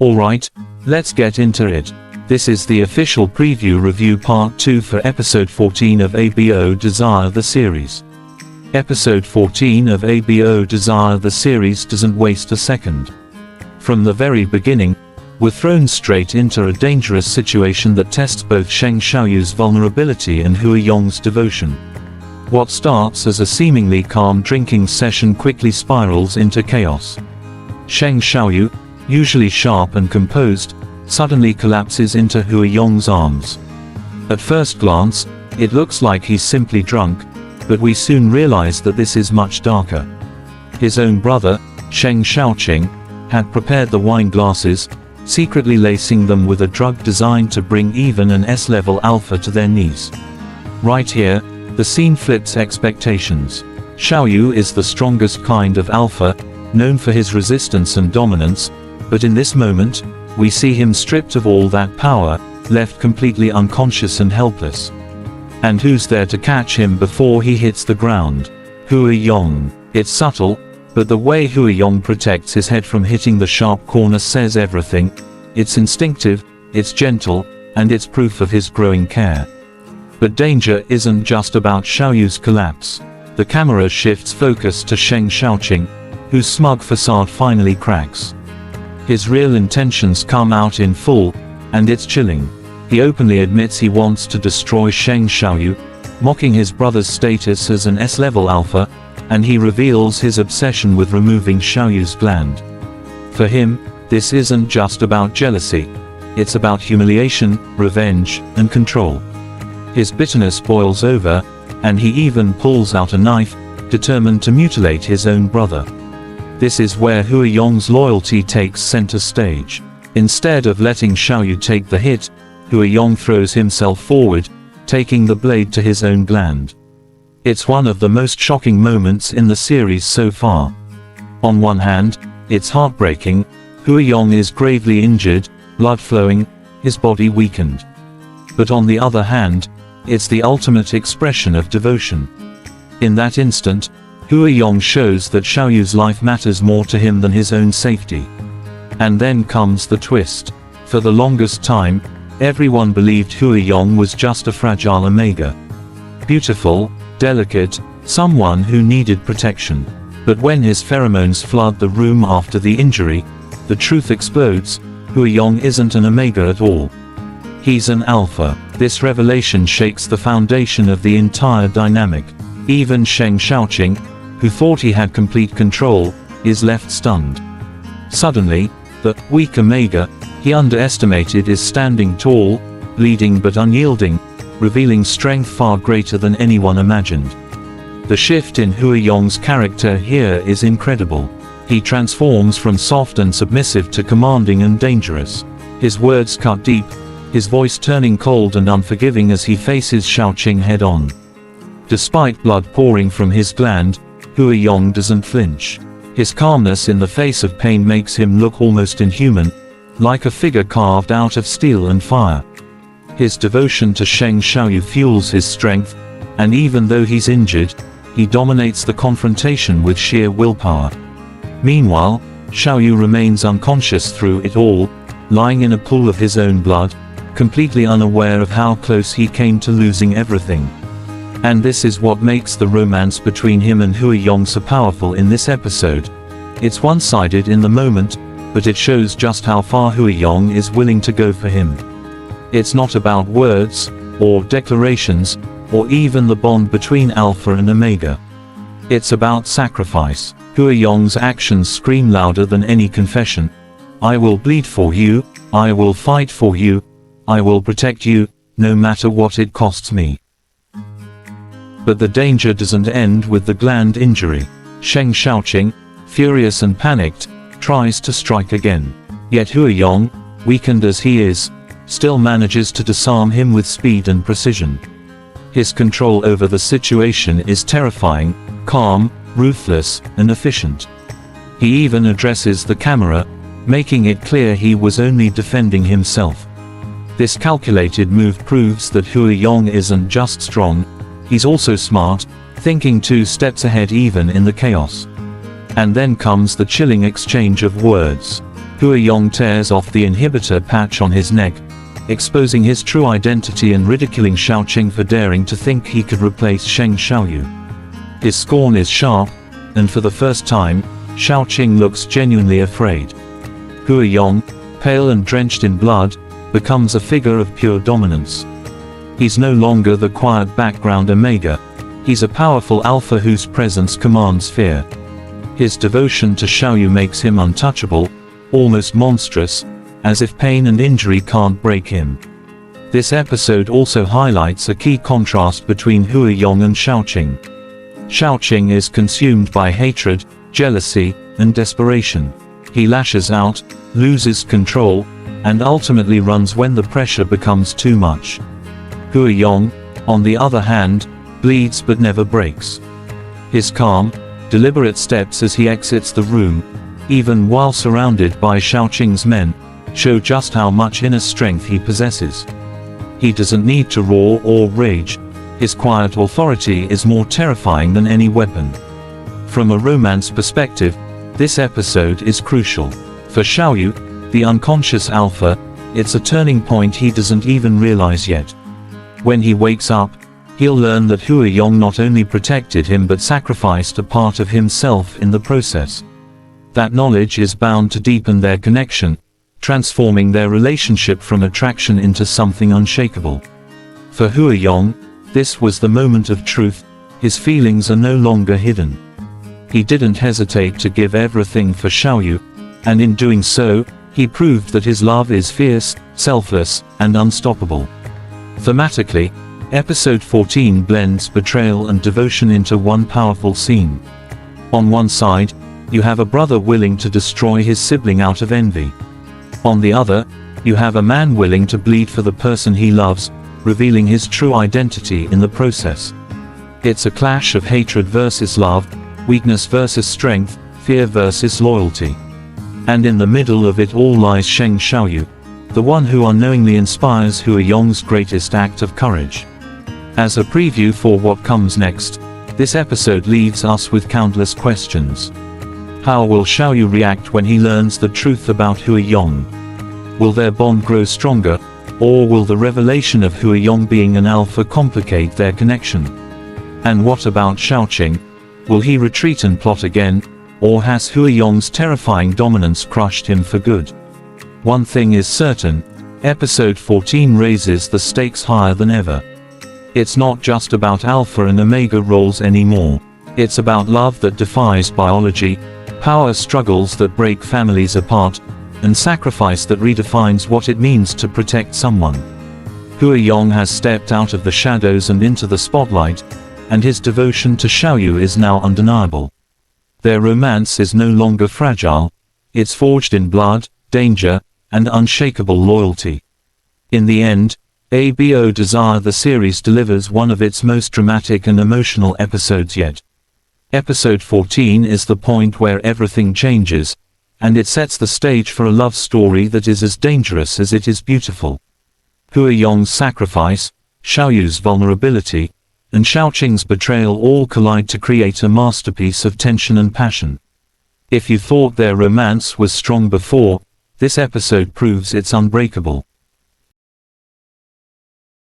Alright, let's get into it. This is the official preview review part 2 for episode 14 of ABO Desire the series. Episode 14 of ABO Desire the series doesn't waste a second. From the very beginning, we're thrown straight into a dangerous situation that tests both Sheng Xiaoyu's vulnerability and Huayong's devotion. What starts as a seemingly calm drinking session quickly spirals into chaos. Sheng Xiaoyu, usually sharp and composed, suddenly collapses into Huayong's arms. At first glance, it looks like he's simply drunk, but we soon realize that this is much darker. His own brother, Sheng Xiaoqing, had prepared the wine glasses, secretly lacing them with a drug designed to bring even an S-level alpha to their knees. Right here, the scene flips expectations. Xiaoyu is the strongest kind of alpha, known for his resistance and dominance, but in this moment, we see him stripped of all that power, left completely unconscious and helpless. And who's there to catch him before he hits the ground? Huayong. It's subtle, but the way Huayong protects his head from hitting the sharp corner says everything. It's instinctive, it's gentle, and it's proof of his growing care. But danger isn't just about Xiaoyu's collapse. The camera shifts focus to Sheng Xiaoqing, whose smug facade finally cracks. His real intentions come out in full, and it's chilling. He openly admits he wants to destroy Sheng Xiaoyu, mocking his brother's status as an S-level alpha, and he reveals his obsession with removing Xiaoyu's gland. For him, this isn't just about jealousy. It's about humiliation, revenge, and control. His bitterness boils over, and he even pulls out a knife, determined to mutilate his own brother. This is where Huayong's loyalty takes center stage. Instead of letting Xiaoyu take the hit, Huayong throws himself forward, taking the blade to his own gland. It's one of the most shocking moments in the series so far. On one hand, it's heartbreaking. Huayong is gravely injured, blood flowing, his body weakened. But on the other hand, it's the ultimate expression of devotion. In that instant, Huayong shows that Xiaoyu's life matters more to him than his own safety. And then comes the twist. For the longest time, everyone believed Huayong was just a fragile omega. Beautiful, delicate, someone who needed protection. But when his pheromones flood the room after the injury, the truth explodes. Huayong isn't an omega at all. He's an alpha. This revelation shakes the foundation of the entire dynamic. Even Sheng Xiaoqing, who thought he had complete control, is left stunned. Suddenly, the weak omega he underestimated is standing tall, bleeding but unyielding, revealing strength far greater than anyone imagined. The shift in Huayong's character here is incredible. He transforms from soft and submissive to commanding and dangerous. His words cut deep, his voice turning cold and unforgiving as he faces Xiaoqing head-on. Despite blood pouring from his gland, Huayong doesn't flinch. His calmness in the face of pain makes him look almost inhuman, like a figure carved out of steel and fire. His devotion to Sheng Xiaoyu fuels his strength, and even though he's injured, he dominates the confrontation with sheer willpower. Meanwhile, Xiaoyu remains unconscious through it all, lying in a pool of his own blood, completely unaware of how close he came to losing everything. And this is what makes the romance between him and Huayong so powerful in this episode. It's one-sided in the moment, but it shows just how far Huayong is willing to go for him. It's not about words, or declarations, or even the bond between Alpha and Omega. It's about sacrifice. Huayong's actions scream louder than any confession. I will bleed for you, I will fight for you, I will protect you, no matter what it costs me. But the danger doesn't end with the gland injury. Sheng Xiaoqing, furious and panicked, tries to strike again. Yet Huayong, weakened as he is, still manages to disarm him with speed and precision. His control over the situation is terrifying, calm, ruthless, and efficient. He even addresses the camera, making it clear he was only defending himself. This calculated move proves that Huayong isn't just strong, he's also smart, thinking 2 steps ahead even in the chaos. And then comes the chilling exchange of words. Huayong tears off the inhibitor patch on his neck, exposing his true identity and ridiculing Shaoqing for daring to think he could replace Sheng Xiaoyu. His scorn is sharp, and for the first time, Shaoqing looks genuinely afraid. Huayong, pale and drenched in blood, becomes a figure of pure dominance. He's no longer the quiet background Omega. He's a powerful alpha whose presence commands fear. His devotion to Xiaoyu makes him untouchable, almost monstrous, as if pain and injury can't break him. This episode also highlights a key contrast between Huayong and Shaoqing. Shaoqing is consumed by hatred, jealousy, and desperation. He lashes out, loses control, and ultimately runs when the pressure becomes too much. Huayong, on the other hand, bleeds but never breaks. His calm, deliberate steps as he exits the room, even while surrounded by Shaoqing's men, show just how much inner strength he possesses. He doesn't need to roar or rage. His quiet authority is more terrifying than any weapon. From a romance perspective, this episode is crucial. For Xiaoyu, the unconscious alpha, it's a turning point he doesn't even realize yet. When he wakes up, he'll learn that Huayong not only protected him but sacrificed a part of himself in the process. That knowledge is bound to deepen their connection, transforming their relationship from attraction into something unshakable. For Huayong, this was the moment of truth. His feelings are no longer hidden. He didn't hesitate to give everything for Xiaoyu, and in doing so, he proved that his love is fierce, selfless, and unstoppable. Thematically, Episode 14 blends betrayal and devotion into one powerful scene. On one side, you have a brother willing to destroy his sibling out of envy. On the other, you have a man willing to bleed for the person he loves, revealing his true identity in the process. It's a clash of hatred versus love, weakness versus strength, fear versus loyalty. And in the middle of it all lies Sheng Xiaoyu, the one who unknowingly inspires Huayong's greatest act of courage. As a preview for what comes next, this episode leaves us with countless questions. How will Xiaoyu react when he learns the truth about Huayong? Will their bond grow stronger, or will the revelation of Huayong being an alpha complicate their connection? And what about Shaoqing? Will he retreat and plot again, or has Huayong's terrifying dominance crushed him for good? One thing is certain, Episode 14 raises the stakes higher than ever. It's not just about Alpha and Omega roles anymore. It's about love that defies biology, power struggles that break families apart, and sacrifice that redefines what it means to protect someone. Huayong has stepped out of the shadows and into the spotlight, and his devotion to Xiaoyu is now undeniable. Their romance is no longer fragile. It's forged in blood, danger, and unshakable loyalty. In the end, ABO Desire the series delivers one of its most dramatic and emotional episodes yet. Episode 14 is the point where everything changes, and it sets the stage for a love story that is as dangerous as it is beautiful. Huayong's sacrifice, Xiaoyu's vulnerability, and Shaoqing's betrayal all collide to create a masterpiece of tension and passion. If you thought their romance was strong before, this episode proves it's unbreakable.